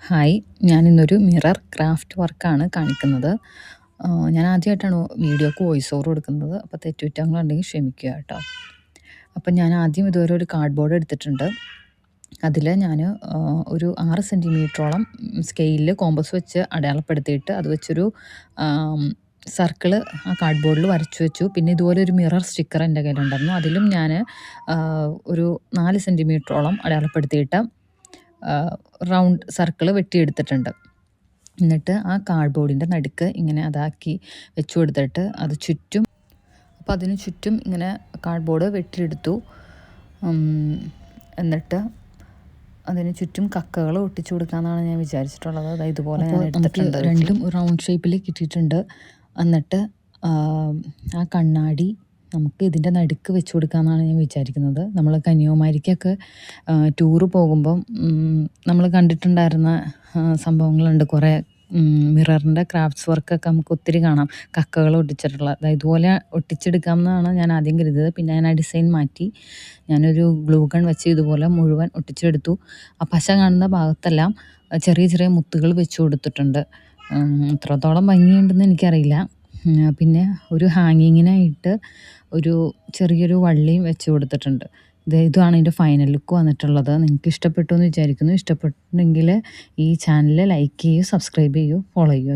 Hi, ഞാനിന്നൊരു mirror craft വർക്കാണ് കാണിക്കുന്നത്. ഞാൻ ആദ്യമായിട്ടാണ് വീഡിയോക്ക് വോയിസ് ഓവർ കൊടുക്കുന്നത്. അപ്പോൾ തെറ്റുകുറ്റങ്ങളുണ്ടെങ്കിൽ ക്ഷമിക്കുക കേട്ടോ. അപ്പം ഞാൻ ആദ്യം ഇതുവരെ ഒരു കാർഡ്ബോർഡ് എടുത്തിട്ടുണ്ട്. അതിൽ ഞാൻ ഒരു 6 സെൻറ്റിമീറ്ററോളം സ്കെയിലിൽ കോമ്പസ് വെച്ച് അടയാളപ്പെടുത്തിയിട്ട് അത് വെച്ചൊരു സർക്കിള് ആ കാർഡ്ബോർഡിൽ വരച്ചു വെച്ചു. പിന്നെ ഇതുപോലെ ഒരു മിറർ സ്റ്റിക്കർ എൻ്റെ കയ്യിലുണ്ടായിരുന്നു. അതിലും ഞാൻ ഒരു 4 സെൻറ്റിമീറ്ററോളം അടയാളപ്പെടുത്തിയിട്ട് റൗണ്ട് സർക്കിള് വെട്ടിയെടുത്തിട്ടുണ്ട്. എന്നിട്ട് ആ കാർഡ്ബോർഡിൻ്റെ നടുക്ക് ഇങ്ങനെ അതാക്കി വെച്ചു കൊടുത്തിട്ട് അത് ചുറ്റും അപ്പോൾ അതിന് ചുറ്റും ഇങ്ങനെ കാർഡ്ബോർഡ് വെട്ടിയെടുത്തു. എന്നിട്ട് അതിന് ചുറ്റും കക്കകൾ ഒട്ടിച്ചു കൊടുക്കാമെന്നാണ് ഞാൻ വിചാരിച്ചിട്ടുള്ളത്. അതായത് ഇതുപോലെ ഞാൻ എടുത്തിട്ടുണ്ട്. രണ്ടും റൗണ്ട് ഷേപ്പിൽ കിട്ടിയിട്ടുണ്ട്. എന്നിട്ട് ആ കണ്ണാടി നമുക്ക് ഇതിൻ്റെ നടുക്ക് വെച്ച് കൊടുക്കാമെന്നാണ് ഞാൻ വിചാരിക്കുന്നത്. നമ്മൾ കന്യാകുമാരിക്കൊക്കെ ടൂറ് പോകുമ്പം നമ്മൾ കണ്ടിട്ടുണ്ടായിരുന്ന സംഭവങ്ങളുണ്ട്. കുറേ മിററിൻ്റെ ക്രാഫ്റ്റ്സ് വർക്കൊക്കെ നമുക്ക് ഒത്തിരി കാണാം. കക്കകൾ ഒട്ടിച്ചിട്ടുള്ള ഇതുപോലെ ഒട്ടിച്ചെടുക്കാമെന്നാണ് ഞാൻ ആദ്യം കരുതിയത്. പിന്നെ ഞാൻ ആ ഡിസൈൻ മാറ്റി ഞാനൊരു ഗ്ലൂ ഗൺ വെച്ച് ഇതുപോലെ മുഴുവൻ ഒട്ടിച്ചെടുത്തു. ആ പശ കാണുന്ന ഭാഗത്തെല്ലാം ചെറിയ ചെറിയ മുത്തുകൾ വെച്ച് കൊടുത്തിട്ടുണ്ട്. എത്രത്തോളം ഭംഗിയുണ്ടെന്ന് എനിക്കറിയില്ല. പിന്നെ ഒരു ഹാങ്ങിങ്ങിനായിട്ട് ഒരു ചെറിയൊരു വള്ളിയും വെച്ച് കൊടുത്തിട്ടുണ്ട്. ഇതാണ് ഇതിൻ്റെ ഫൈനൽ ലുക്ക് വന്നിട്ടുള്ളത്. നിങ്ങൾക്ക് ഇഷ്ടപ്പെട്ടു എന്ന് വിചാരിക്കുന്നു. ഇഷ്ടപ്പെട്ടെങ്കിൽ ഈ ചാനൽ ലൈക്ക് ചെയ്യൂ, സബ്സ്ക്രൈബ് ചെയ്യൂ, ഫോളോ ചെയ്യൂ.